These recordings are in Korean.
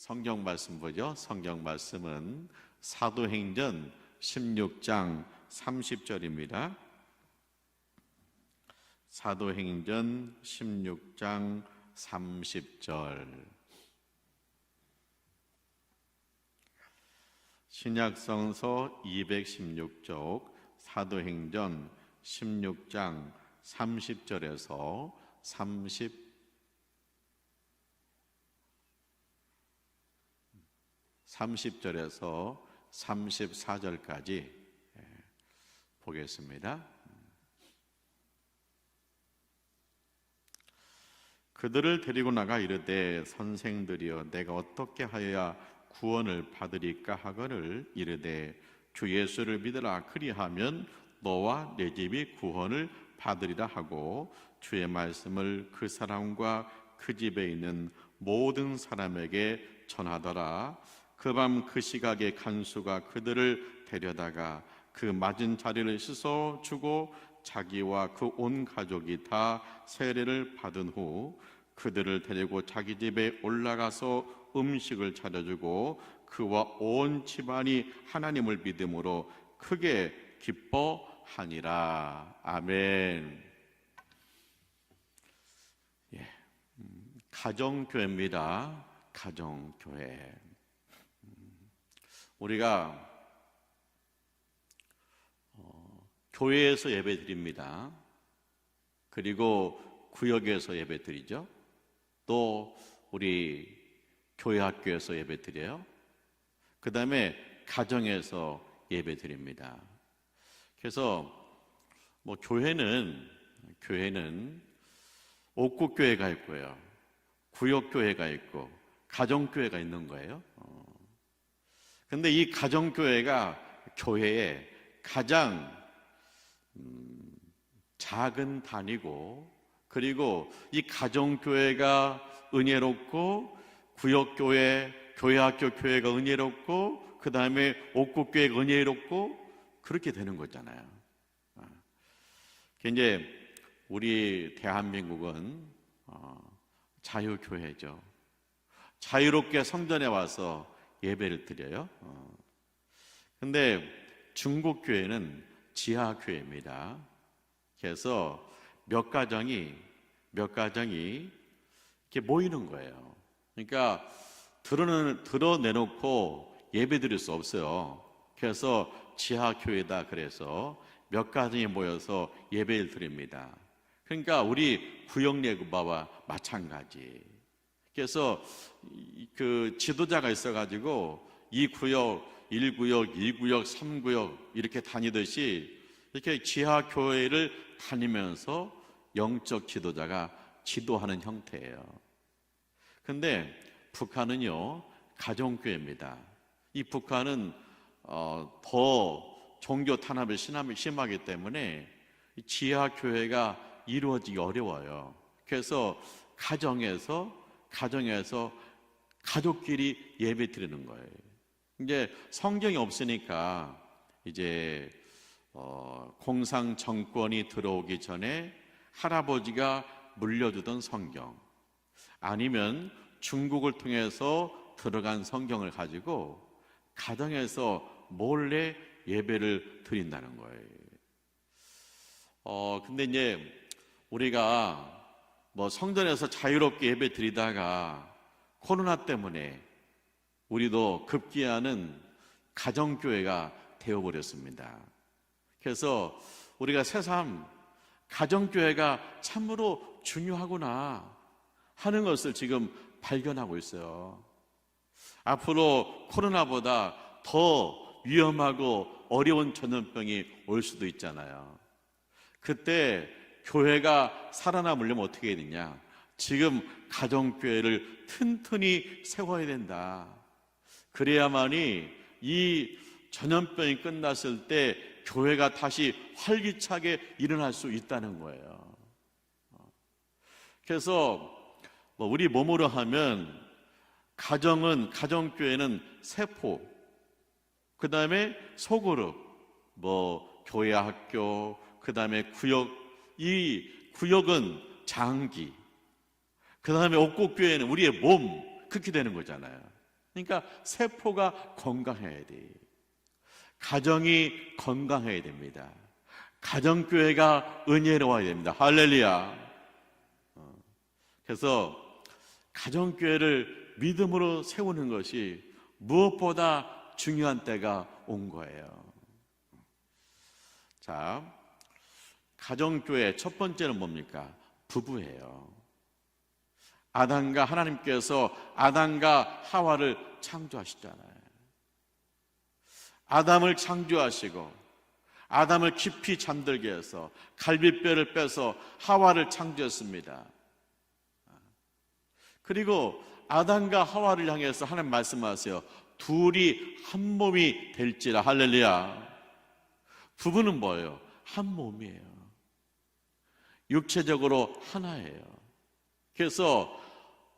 성경 말씀 보죠. 성경 말씀은 사도행전 16장 30절입니다. 사도행전 16장 30절. 신약성서 216쪽 사도행전 16장 30절에서 30절에서 34절까지 보겠습니다. 그들을 데리고 나가 이르되 선생들이여 내가 어떻게 하여야 구원을 받으리까 하거늘 이르되 주 예수를 믿으라 그리하면 너와 내 집이 구원을 받으리라 하고 주의 말씀을 그 사람과 그 집에 있는 모든 사람에게 전하더라. 그 밤 그 시각에 간수가 그들을 데려다가 그 맞은 자리를 씻어 주고 자기와 그 온 가족이 다 세례를 받은 후 그들을 데리고 자기 집에 올라가서 음식을 차려주고 그와 온 집안이 하나님을 믿음으로 크게 기뻐하니라. 아멘. 가정교회입니다. 가정교회. 우리가 교회에서 예배 드립니다. 그리고 구역에서 예배 드리죠. 또 우리 교회 학교에서 예배 드려요. 그 다음에 가정에서 예배 드립니다. 그래서 교회는 옥국교회가 있고요, 구역교회가 있고 가정교회가 있는 거예요. 근데 이 가정교회가 교회의 가장 작은 단위고, 그리고 이 가정교회가 은혜롭고 구역교회, 교회학교 교회가 은혜롭고 그 다음에 옥국교회가 은혜롭고 그렇게 되는 거잖아요. 이제 우리 대한민국은 자유교회죠. 자유롭게 성전에 와서 예배를 드려요. 근데 중국교회는 지하교회입니다. 그래서 몇 가정이 이렇게 모이는 거예요. 그러니까 드러내놓고 예배 드릴 수 없어요. 그래서 지하교회다 그래서 몇 가정이 모여서 예배를 드립니다. 그러니까 우리 구역예배와 마찬가지. 그래서 그 지도자가 있어가지고 이 구역, 1구역, 2구역, 3구역 이렇게 다니듯이 이렇게 지하교회를 다니면서 영적 지도자가 지도하는 형태예요. 근데 북한은요, 가정교회입니다. 이 북한은 더 종교 탄압이 심하기 때문에 지하교회가 이루어지기 어려워요. 그래서 가정에서 가족끼리 예배 드리는 거예요. 이제 성경이 없으니까 이제 공산 정권이 들어오기 전에 할아버지가 물려주던 성경, 아니면 중국을 통해서 들어간 성경을 가지고 가정에서 몰래 예배를 드린다는 거예요. 근데 이제 우리가 성전에서 자유롭게 예배 드리다가 코로나 때문에 우리도 급기야는 가정교회가 되어버렸습니다. 그래서 우리가 새삼 가정교회가 참으로 중요하구나 하는 것을 지금 발견하고 있어요. 앞으로 코로나보다 더 위험하고 어려운 전염병이 올 수도 있잖아요. 그때 교회가 살아남으려면 어떻게 해야 되냐? 지금 가정교회를 튼튼히 세워야 된다. 그래야만이 이 전염병이 끝났을 때 교회가 다시 활기차게 일어날 수 있다는 거예요. 그래서 우리 몸으로 하면 가정교회는 세포, 그 다음에 소그룹, 교회 학교, 그 다음에 구역, 이 구역은 장기, 그 다음에 옥국교회는 우리의 몸, 그렇게 되는 거잖아요. 그러니까 세포가 건강해야 돼. 가정이 건강해야 됩니다. 가정교회가 은혜로워야 됩니다. 할렐루야. 그래서 가정교회를 믿음으로 세우는 것이 무엇보다 중요한 때가 온 거예요. 자, 가정교회 첫 번째는 뭡니까? 부부예요. 하나님께서 아담과 하와를 창조하시잖아요. 아담을 창조하시고 아담을 깊이 잠들게 해서 갈비뼈를 빼서 하와를 창조했습니다. 그리고 아담과 하와를 향해서 하나님 말씀하세요. 둘이 한 몸이 될지라. 할렐루야. 부부는 뭐예요? 한 몸이에요. 육체적으로 하나예요. 그래서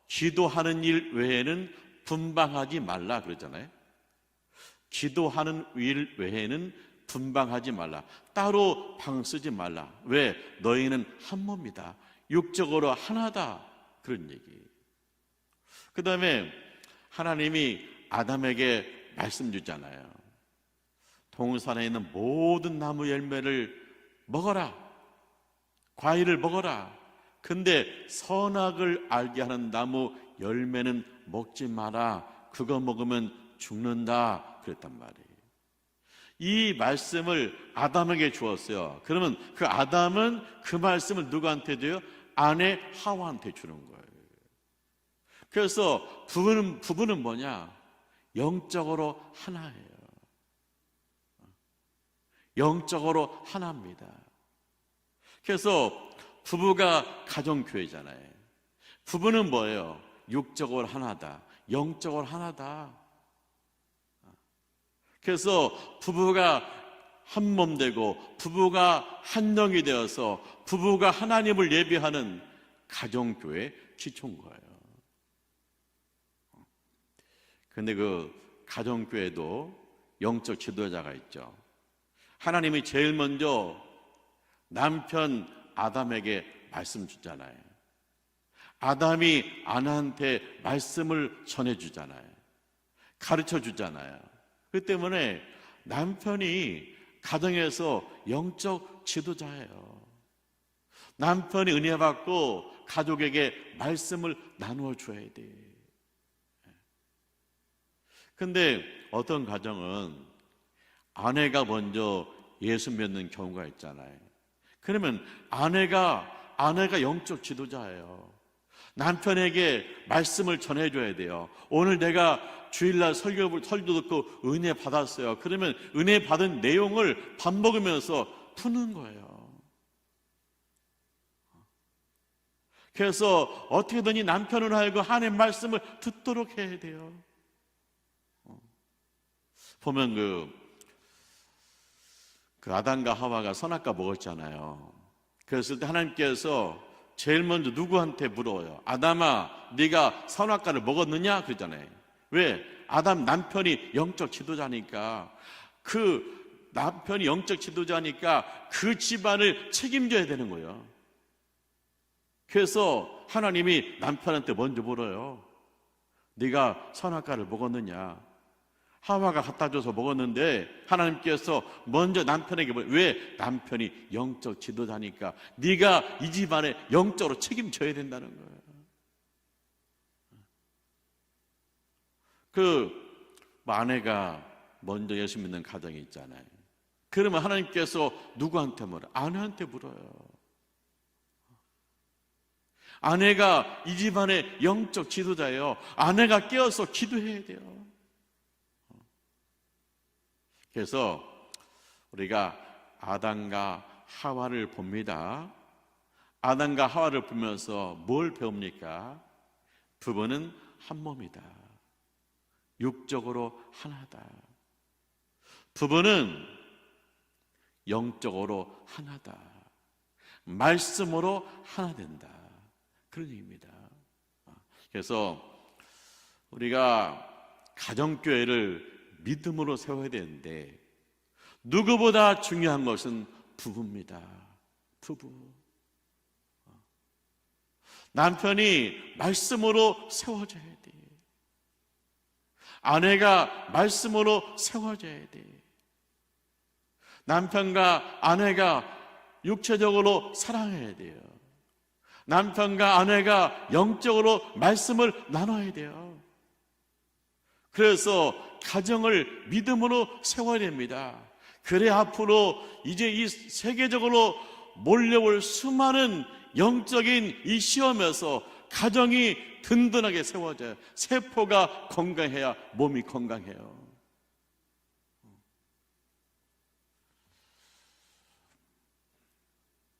기도하는 일 외에는 분방하지 말라 그러잖아요. 기도하는 일 외에는 분방하지 말라. 따로 방 쓰지 말라. 왜? 너희는 한 몸이다. 육적으로 하나다. 그런 얘기. 그 다음에 하나님이 아담에게 말씀 주잖아요. 동산에 있는 모든 나무 열매를 먹어라. 과일을 먹어라. 근데 선악을 알게 하는 나무 열매는 먹지 마라. 그거 먹으면 죽는다. 그랬단 말이에요. 이 말씀을 아담에게 주었어요. 그러면 그 아담은 그 말씀을 누구한테 줘요? 아내 하와한테 주는 거예요. 그래서 부부는 뭐냐? 영적으로 하나예요. 영적으로 하나입니다. 그래서 부부가 가정교회잖아요. 부부는 뭐예요? 육적으로 하나다. 영적으로 하나다. 그래서 부부가 한 몸 되고 부부가 한 영이 되어서 부부가 하나님을 예배하는 가정교회 기초인 거예요. 근데 그 가정교회도 영적 지도자가 있죠. 하나님이 제일 먼저 남편 아담에게 말씀 주잖아요. 아담이 아내한테 말씀을 전해주잖아요. 가르쳐 주잖아요. 그 때문에 남편이 가정에서 영적 지도자예요. 남편이 은혜 받고 가족에게 말씀을 나누어 줘야 돼. 근데 어떤 가정은 아내가 먼저 예수 믿는 경우가 있잖아요. 그러면 아내가 영적 지도자예요. 남편에게 말씀을 전해줘야 돼요. 오늘 내가 주일날 설교 듣고 은혜 받았어요. 그러면 은혜 받은 내용을 밥 먹으면서 푸는 거예요. 그래서 어떻게든 이 남편을 알고 하나님의 말씀을 듣도록 해야 돼요. 보면 그 아담과 하와가 선악과 먹었잖아요. 그랬을 때 하나님께서 제일 먼저 누구한테 물어요? 아담아, 네가 선악과를 먹었느냐? 그러잖아요. 왜? 아담 남편이 영적 지도자니까, 그 남편이 영적 지도자니까 그 집안을 책임져야 되는 거예요. 그래서 하나님이 남편한테 먼저 물어요. 네가 선악과를 먹었느냐? 하와가 갖다 줘서 먹었는데 하나님께서 먼저 남편에게 왜? 남편이 영적 지도자니까 네가 이 집안에 영적으로 책임져야 된다는 거예요. 아내가 먼저 예수 믿는 가정이 있잖아요. 그러면 하나님께서 누구한테 물어요? 아내한테 물어요. 아내가 이 집안의 영적 지도자예요. 아내가 깨어서 기도해야 돼요. 그래서 우리가 아담과 하와를 봅니다. 아담과 하와를 보면서 뭘 배웁니까? 부부는 한 몸이다. 육적으로 하나다. 부부는 영적으로 하나다. 말씀으로 하나 된다. 그런 얘기입니다. 그래서 우리가 가정교회를 믿음으로 세워야 되는데 누구보다 중요한 것은 부부입니다. 부부. 남편이 말씀으로 세워줘야 돼. 아내가 말씀으로 세워져야 돼. 남편과 아내가 육체적으로 사랑해야 돼요. 남편과 아내가 영적으로 말씀을 나눠야 돼요. 그래서 가정을 믿음으로 세워야 됩니다. 그래 앞으로 이제 이 세계적으로 몰려올 수많은 영적인 이 시험에서 가정이 든든하게 세워져요. 세포가 건강해야 몸이 건강해요.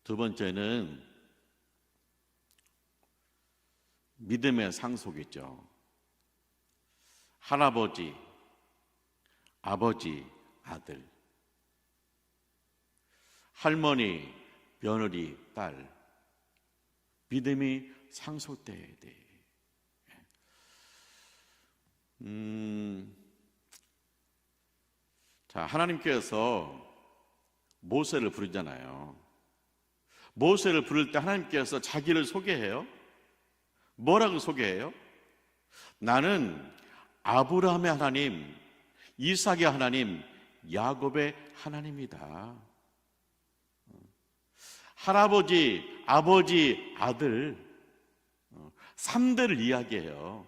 두 번째는 믿음의 상속이죠. 할아버지, 아버지, 아들, 할머니, 며느리, 딸, 믿음이 상속돼야 돼. 자, 하나님께서 모세를 부르잖아요. 모세를 부를 때 하나님께서 자기를 소개해요. 뭐라고 소개해요? 나는 아브라함의 하나님, 이삭의 하나님, 야곱의 하나님이다. 할아버지, 아버지, 아들 3대를 이야기해요.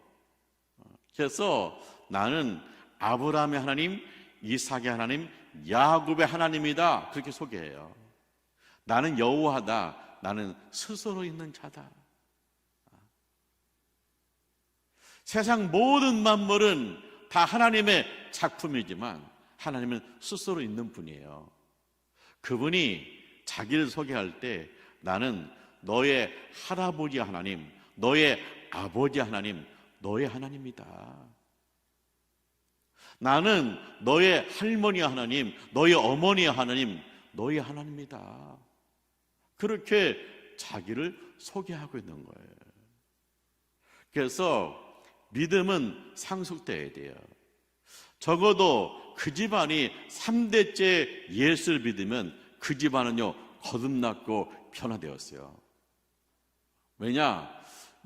그래서 나는 아브라함의 하나님, 이삭의 하나님, 야곱의 하나님이다. 그렇게 소개해요. 나는 여호와다. 나는 스스로 있는 자다. 세상 모든 만물은 다 하나님의 작품이지만 하나님은 스스로 있는 분이에요. 그분이 자기를 소개할 때 나는 너의 할아버지 하나님, 너의 아버지 하나님, 너의 하나님이다. 나는 너의 할머니 하나님, 너의 어머니 하나님, 너의 하나님이다. 그렇게 자기를 소개하고 있는 거예요. 그래서 믿음은 상속돼야 돼요. 적어도 그 집안이 3대째 예수를 믿으면 그 집안은요 거듭났고 변화되었어요. 왜냐?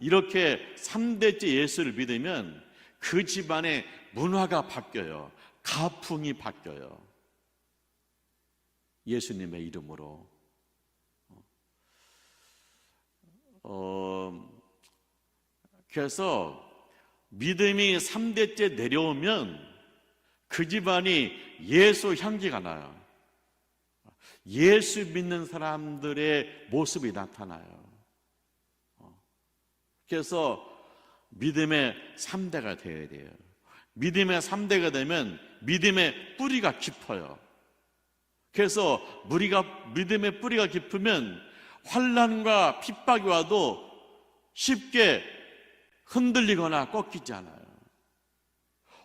이렇게 3대째 예수를 믿으면 그 집안의 문화가 바뀌어요. 가풍이 바뀌어요. 예수님의 이름으로. 그래서 믿음이 3대째 내려오면 그 집안이 예수 향기가 나요. 예수 믿는 사람들의 모습이 나타나요. 그래서 믿음의 3대가 되어야 돼요. 믿음의 3대가 되면 믿음의 뿌리가 깊어요. 그래서 믿음의 뿌리가 깊으면 환난과 핍박이 와도 쉽게 흔들리거나 꺾이지 않아요.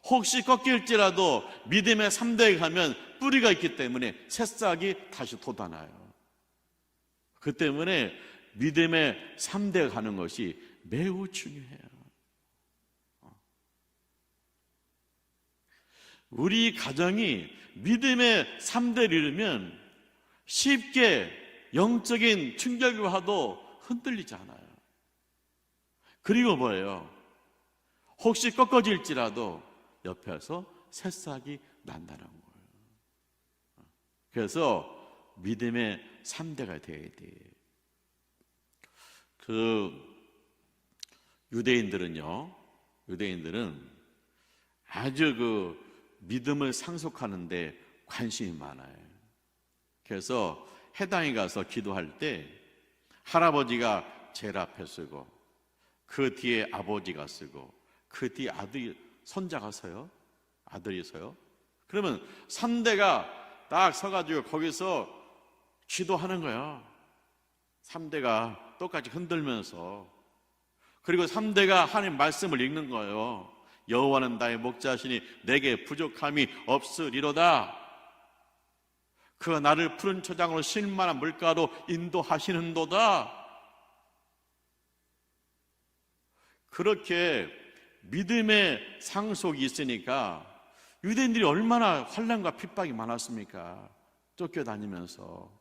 혹시 꺾일지라도 믿음의 3대에 가면 뿌리가 있기 때문에 새싹이 다시 돋아나요. 그 때문에 믿음의 3대에 가는 것이 매우 중요해요. 우리 가정이 믿음의 3대를 이루면 쉽게 영적인 충격이 와도 흔들리지 않아요. 그리고 뭐예요? 혹시 꺾어질지라도 옆에서 새싹이 난다는 거예요. 그래서 믿음의 3대가 되어야 돼. 유대인들은 아주 믿음을 상속하는데 관심이 많아요. 그래서 회당에 가서 기도할 때 할아버지가 제일 앞에 쓰고 그 뒤에 아버지가 쓰고 그 뒤에 손자가 서요. 아들이 서요. 그러면 3대가 딱 서가지고 거기서 기도하는 거예요. 3대가 똑같이 흔들면서. 그리고 3대가 하나님 말씀을 읽는 거예요. 여호와는 나의 목자시니 내게 부족함이 없으리로다. 그가 나를 푸른 초장으로 쉴만한 물가로 인도하시는도다. 그렇게 믿음의 상속이 있으니까 유대인들이 얼마나 환난과 핍박이 많았습니까? 쫓겨다니면서.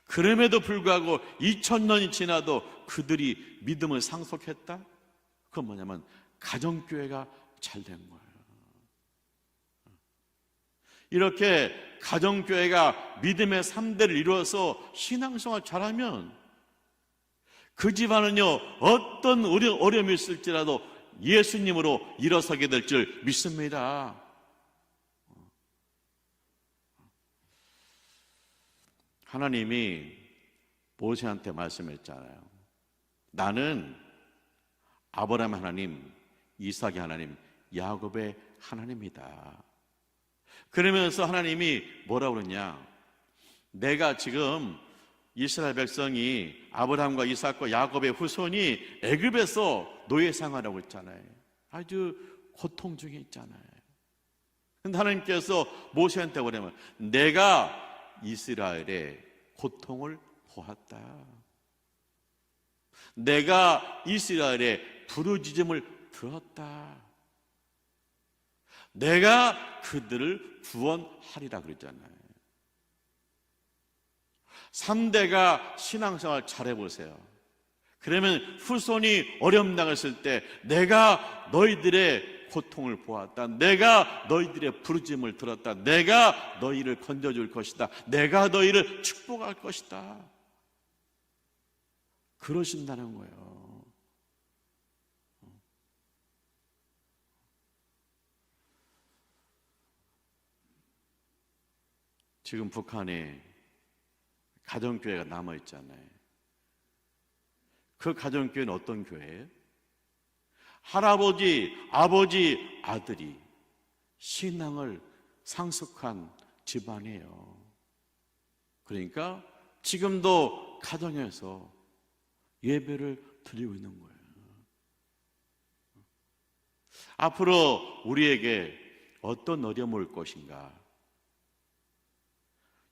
그럼에도 불구하고 2000년이 지나도 그들이 믿음을 상속했다? 그건 뭐냐면 가정교회가 잘 된 거예요. 이렇게 가정교회가 믿음의 3대를 이루어서 신앙생활 잘하면 그 집안은요, 어떤 어려움이 있을지라도 예수님으로 일어서게 될 줄 믿습니다. 하나님이 모세한테 말씀했잖아요. 나는 아브라함 하나님, 이삭의 하나님, 야곱의 하나님이다. 그러면서 하나님이 뭐라고 그러냐? 내가 지금 이스라엘 백성이 아브라함과 이삭과 야곱의 후손이 애굽에서 노예 생활하고 있잖아요. 아주 고통 중에 있잖아요. 근데 하나님께서 모세한테 뭐냐면 내가 이스라엘의 고통을 보았다. 내가 이스라엘의 부르짖음을 들었다. 내가 그들을 구원하리라 그랬잖아요. 3대가 신앙생활 잘해보세요. 그러면 후손이 어려움 당했을 때 내가 너희들의 고통을 보았다. 내가 너희들의 부르짖음을 들었다. 내가 너희를 건져줄 것이다. 내가 너희를 축복할 것이다. 그러신다는 거예요. 지금 북한에 가정교회가 남아있잖아요. 그 가정교회는 어떤 교회예요? 할아버지, 아버지, 아들이 신앙을 상속한 집안이에요. 그러니까 지금도 가정에서 예배를 드리고 있는 거예요. 앞으로 우리에게 어떤 어려움이 올 것인가?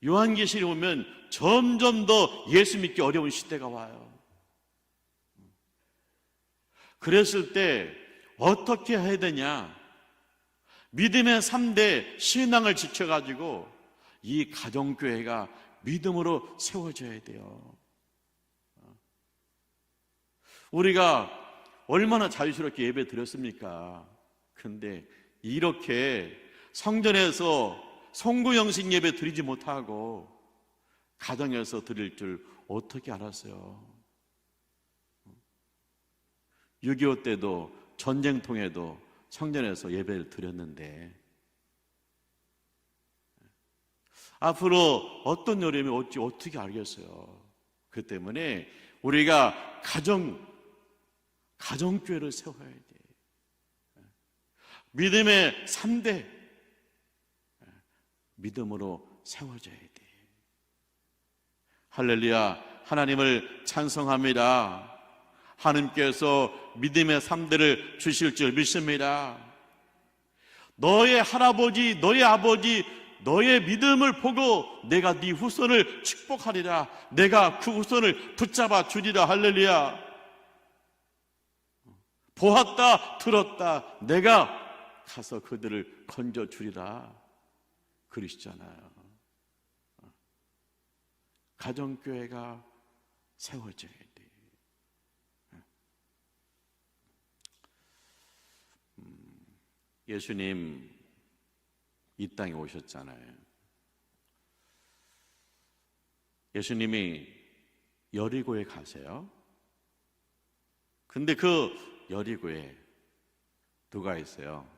요한계시록에 보면 점점 더 예수 믿기 어려운 시대가 와요. 그랬을 때 어떻게 해야 되냐? 믿음의 3대 신앙을 지켜가지고 이 가정교회가 믿음으로 세워져야 돼요. 우리가 얼마나 자유스럽게 예배 드렸습니까? 근데 이렇게 성전에서 송구영신 예배 드리지 못하고 가정에서 드릴 줄 어떻게 알았어요? 6.25 때도 전쟁통에도 성전에서 예배를 드렸는데 앞으로 어떤 어려움이 올지 어떻게 알겠어요? 그 때문에 우리가 가정교회를 세워야 돼. 믿음의 3대 믿음으로 세워져야 돼. 할렐루야. 하나님을 찬송합니다. 하나님께서 믿음의 3대를 주실 줄 믿습니다. 너의 할아버지, 너의 아버지, 너의 믿음을 보고 내가 네 후손을 축복하리라. 내가 그 후손을 붙잡아 주리라. 할렐루야. 보았다, 들었다. 내가 가서 그들을 건져 주리라. 그러시잖아요. 가정교회가 세워져야 돼. 예수님 이 땅에 오셨잖아요. 예수님이 여리고에 가세요. 근데 그 여리고에 누가 있어요?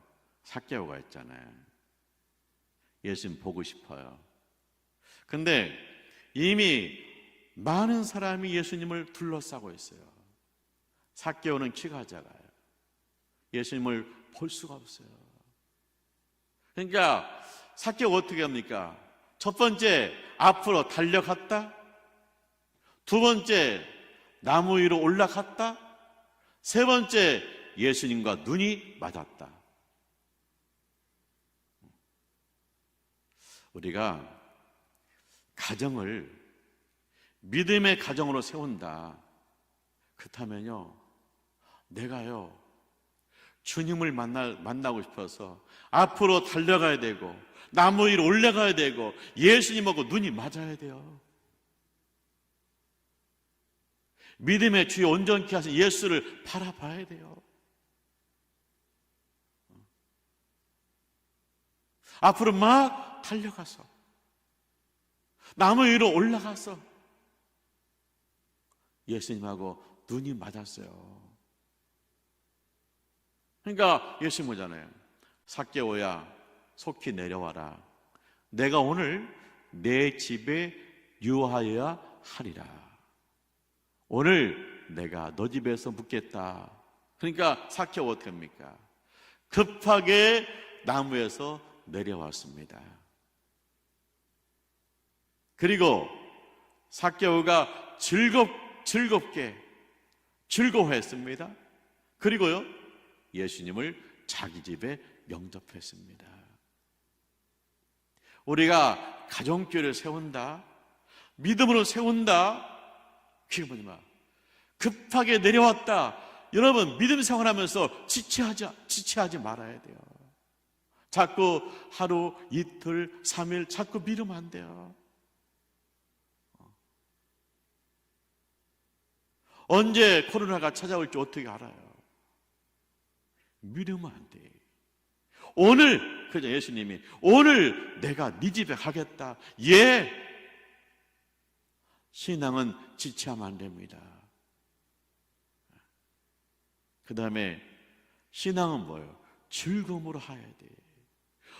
삭개오가 있잖아요. 예수님 보고 싶어요. 근데 이미 많은 사람이 예수님을 둘러싸고 있어요. 삭개오는 키가 작아요. 예수님을 볼 수가 없어요. 그러니까 삭개오 어떻게 합니까? 첫 번째, 앞으로 달려갔다. 두 번째, 나무 위로 올라갔다. 세 번째, 예수님과 눈이 맞았다. 우리가 가정을 믿음의 가정으로 세운다. 그렇다면요, 내가요 주님을 만나고 싶어서 앞으로 달려가야 되고 나무 위로 올라가야 되고 예수님하고 눈이 맞아야 돼요. 믿음의 주여 온전케 하신 예수를 바라봐야 돼요. 앞으로 막 달려가서 나무 위로 올라가서 예수님하고 눈이 맞았어요. 그러니까 예수님 오잖아요. 삭개오야, 속히 내려와라. 내가 오늘 내 집에 유하여야 하리라. 오늘 내가 너 집에서 묵겠다. 그러니까 삭개오 어떻게 합니까? 급하게 나무에서 내려왔습니다. 그리고 삭개오가 즐겁게 즐거워했습니다. 그리고요, 예수님을 자기 집에 영접했습니다. 우리가 가정교회를 세운다, 믿음으로 세운다, 그게 뭐냐, 급하게 내려왔다. 여러분, 믿음 생활하면서 지체하지 말아야 돼요. 자꾸 하루, 이틀, 3일 자꾸 미루면 안 돼요. 언제 코로나가 찾아올지 어떻게 알아요? 미루면 안 돼. 오늘, 그죠, 예수님이 오늘 내가 네 집에 가겠다. 예. 신앙은 지체하면 안 됩니다. 그 다음에 신앙은 뭐예요? 즐거움으로 해야 돼.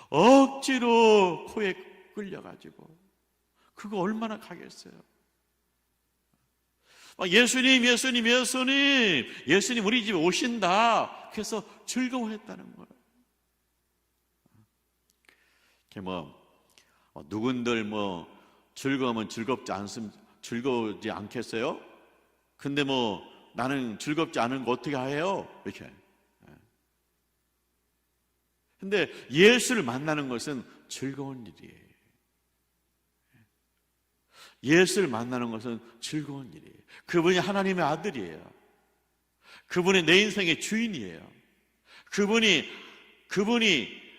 억지로 코에 끌려가지고 그거 얼마나 가겠어요? 예수님 우리 집에 오신다. 그래서 즐거워했다는 거예요. 누군들 즐거우면 즐거우지 않겠어요? 근데 나는 즐겁지 않은 거 어떻게 해요? 이렇게. 근데 예수를 만나는 것은 즐거운 일이에요. 예수를 만나는 것은 즐거운 일이에요. 그분이 하나님의 아들이에요. 그분이 내 인생의 주인이에요. 그분이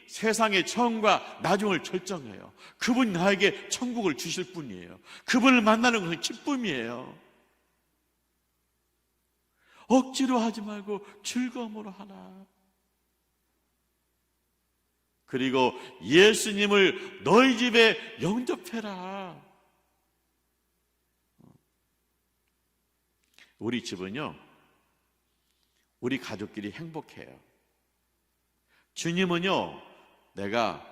세상의 처음과 나중을 결정해요. 그분이 나에게 천국을 주실 분이에요. 그분을 만나는 것은 기쁨이에요. 억지로 하지 말고 즐거움으로 하라. 그리고 예수님을 너희 집에 영접해라. 우리 집은요, 우리 가족끼리 행복해요. 주님은요, 내가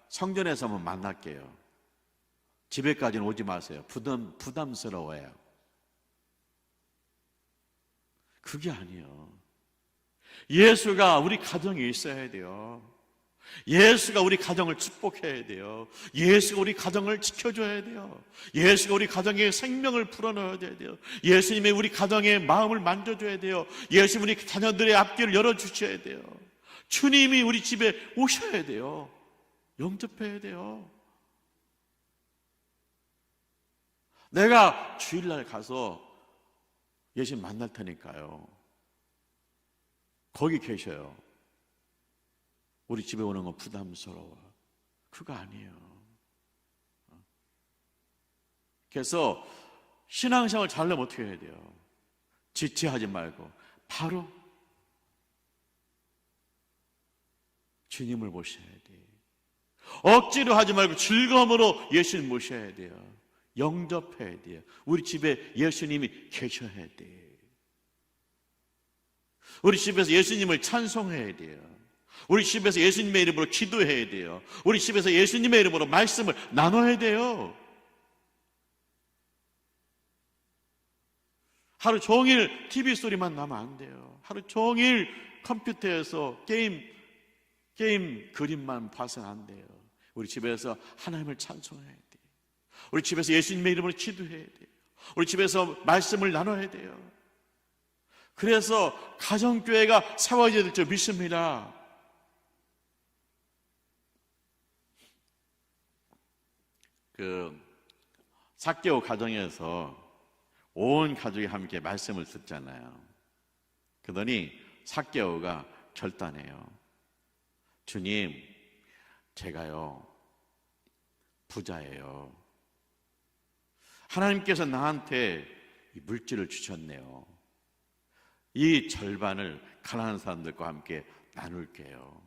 성전에서만 만날게요. 집에까지는 오지 마세요. 부담스러워요. 그게 아니에요. 예수가 우리 가정에 있어야 돼요. 예수가 우리 가정을 축복해야 돼요. 예수가 우리 가정을 지켜줘야 돼요. 예수가 우리 가정에 생명을 불어넣어야 돼요. 예수님이 우리 가정의 마음을 만져줘야 돼요. 예수님 우리 자녀들의 앞길을 열어주셔야 돼요. 주님이 우리 집에 오셔야 돼요. 영접해야 돼요. 내가 주일날 가서 예수님 만날 테니까요, 거기 계셔요. 우리 집에 오는 건 부담스러워. 그거 아니에요. 그래서 신앙생활 잘하려면 어떻게 해야 돼요? 지체하지 말고 바로 주님을 모셔야 돼요. 억지로 하지 말고 즐거움으로 예수님 모셔야 돼요. 영접해야 돼요. 우리 집에 예수님이 계셔야 돼요. 우리 집에서 예수님을 찬송해야 돼요. 우리 집에서 예수님의 이름으로 기도해야 돼요. 우리 집에서 예수님의 이름으로 말씀을 나눠야 돼요. 하루 종일 TV 소리만 나면 안 돼요. 하루 종일 컴퓨터에서 게임 그림만 봐서는 안 돼요. 우리 집에서 하나님을 찬송해야 돼요. 우리 집에서 예수님의 이름으로 기도해야 돼요. 우리 집에서 말씀을 나눠야 돼요. 그래서 가정교회가 세워져야 될 줄 믿습니다. 삭개오 가정에서 온 가족이 함께 말씀을 듣잖아요. 그러더니 삭개오가 결단해요. 주님, 제가요 부자예요. 하나님께서 나한테 이 물질을 주셨네요. 이 절반을 가난한 사람들과 함께 나눌게요.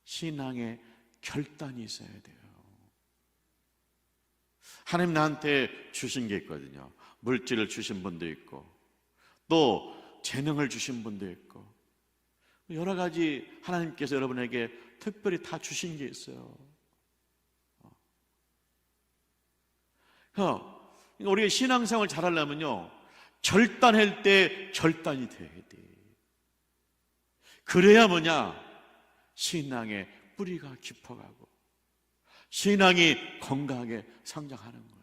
신앙의 결단이 있어야 돼요. 하나님 나한테 주신 게 있거든요. 물질을 주신 분도 있고, 또 재능을 주신 분도 있고, 여러 가지 하나님께서 여러분에게 특별히 다 주신 게 있어요. 우리가 신앙생활 잘하려면요, 결단할 때 결단이 돼야 돼. 그래야 뭐냐? 신앙의 뿌리가 깊어가고 신앙이 건강하게 성장하는 거예요.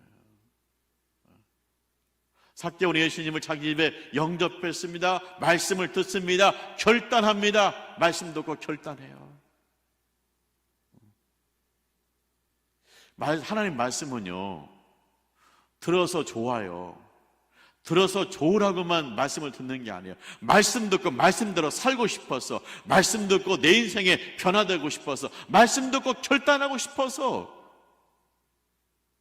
삭개오는 예수님을 자기 집에 영접했습니다. 말씀을 듣습니다. 결단합니다. 말씀 듣고 결단해요. 하나님 말씀은요, 들어서 좋아요. 들어서 좋으라고만 말씀을 듣는 게 아니에요. 말씀 듣고 말씀대로 살고 싶어서, 말씀 듣고 내 인생에 변화되고 싶어서, 말씀 듣고 결단하고 싶어서,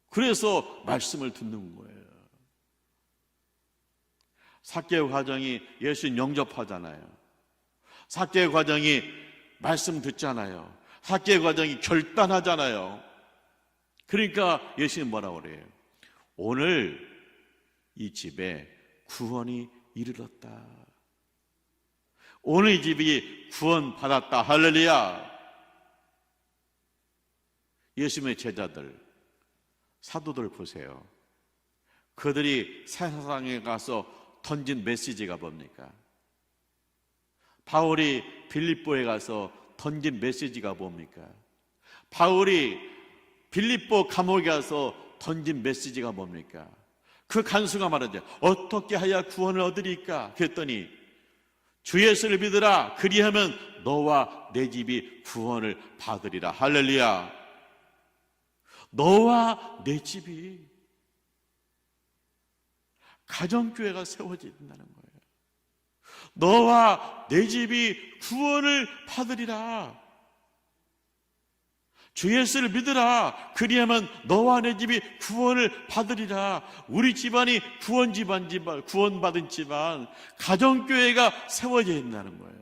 그래서 말씀을 듣는 거예요. 삭개오 과정이 예수님 영접하잖아요. 삭개오 과정이 말씀 듣잖아요. 삭개오 과정이 결단하잖아요. 그러니까 예수님 뭐라고 그래요? 오늘 이 집에 구원이 이르렀다. 오늘 이 집이 구원 받았다. 할렐루야. 예수님의 제자들, 사도들 보세요. 그들이 세상에 가서 던진 메시지가 뭡니까? 바울이 빌립보에 가서 던진 메시지가 뭡니까? 바울이 빌립보 감옥에 가서 던진 메시지가 뭡니까? 그 간수가 말하죠. 어떻게 하여 구원을 얻으리까? 그랬더니 주 예수를 믿으라. 그리하면 너와 내 집이 구원을 받으리라. 할렐루야. 너와 내 집이, 가정교회가 세워진다는 거예요. 너와 내 집이 구원을 받으리라. 주 예수를 믿으라. 그리하면 너와 내 집이 구원을 받으리라. 우리 집안이 구원받은 집안, 가정교회가 세워져 있다는 거예요.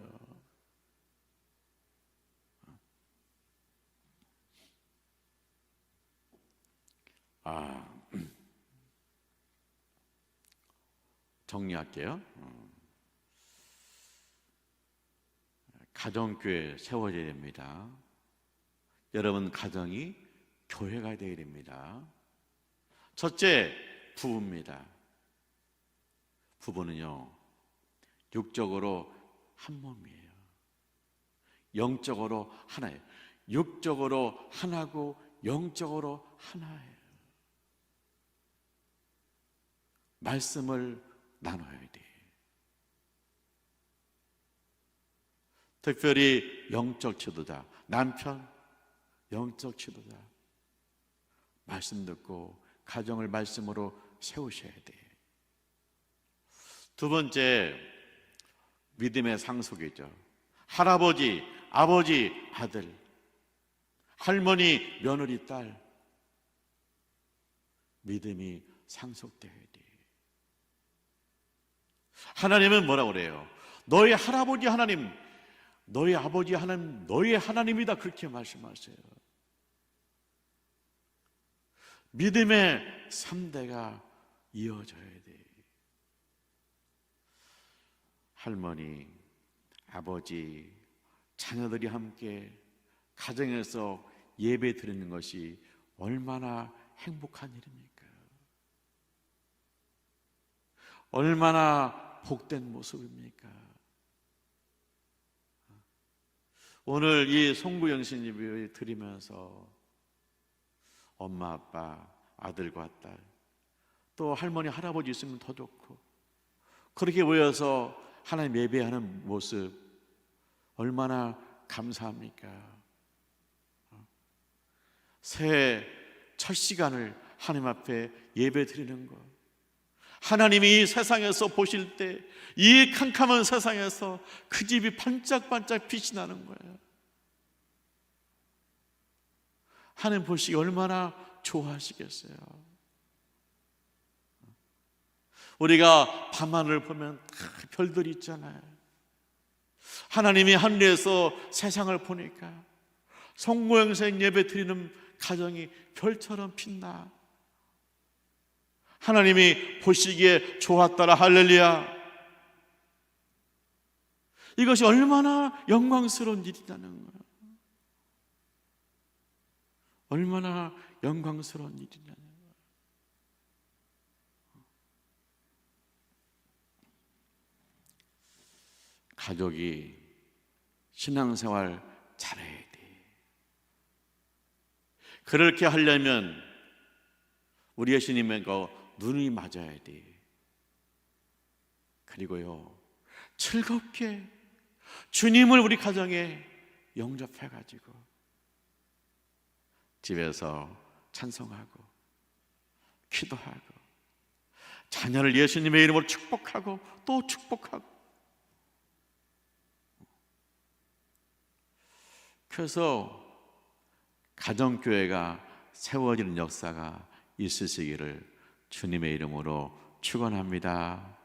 정리할게요. 가정교회 세워져야 됩니다. 여러분 가정이 교회가 되어야 됩니다. 첫째, 부부입니다. 부부는요, 육적으로 한 몸이에요. 영적으로 하나예요. 육적으로 하나고 영적으로 하나예요. 말씀을 나눠야 돼. 특별히 영적 지도자, 남편, 영적 지도자, 말씀 듣고 가정을 말씀으로 세우셔야 돼. 두 번째, 믿음의 상속이죠. 할아버지, 아버지, 아들, 할머니, 며느리, 딸, 믿음이 상속돼야 돼. 하나님은 뭐라고 그래요? 너희 할아버지 하나님, 너희 아버지 하나님, 너희 하나님이다, 그렇게 말씀하세요. 믿음의 3대가 이어져야 돼. 할머니, 아버지, 자녀들이 함께 가정에서 예배 드리는 것이 얼마나 행복한 일입니까? 얼마나 복된 모습입니까? 오늘 이 송구영신 예배 드리면서 엄마, 아빠, 아들과 딸, 또 할머니, 할아버지 있으면 더 좋고, 그렇게 모여서 하나님 예배하는 모습 얼마나 감사합니까? 새해 첫 시간을 하나님 앞에 예배 드리는 것, 하나님이 이 세상에서 보실 때, 이 캄캄한 세상에서 그 집이 반짝반짝 빛이 나는 거예요. 하나님 보시기 얼마나 좋아하시겠어요. 우리가 밤하늘을 보면 별들이 있잖아요. 하나님이 하늘에서 세상을 보니까 성모형생 예배 드리는 가정이 별처럼 빛나. 하나님이 보시기에 좋았더라. 할렐루야. 이것이 얼마나 영광스러운 일이냐는 거예요. 얼마나 영광스러운 일이냐는 거예요. 가족이 신앙생활 잘해야 돼. 그렇게 하려면 우리 예수님의 눈이 맞아야 돼. 그리고요, 즐겁게 주님을 우리 가정에 영접해가지고 집에서 찬송하고 기도하고 자녀를 예수님의 이름으로 축복하고 또 축복하고. 그래서 가정교회가 세워지는 역사가 있으시기를 주님의 이름으로 축원합니다.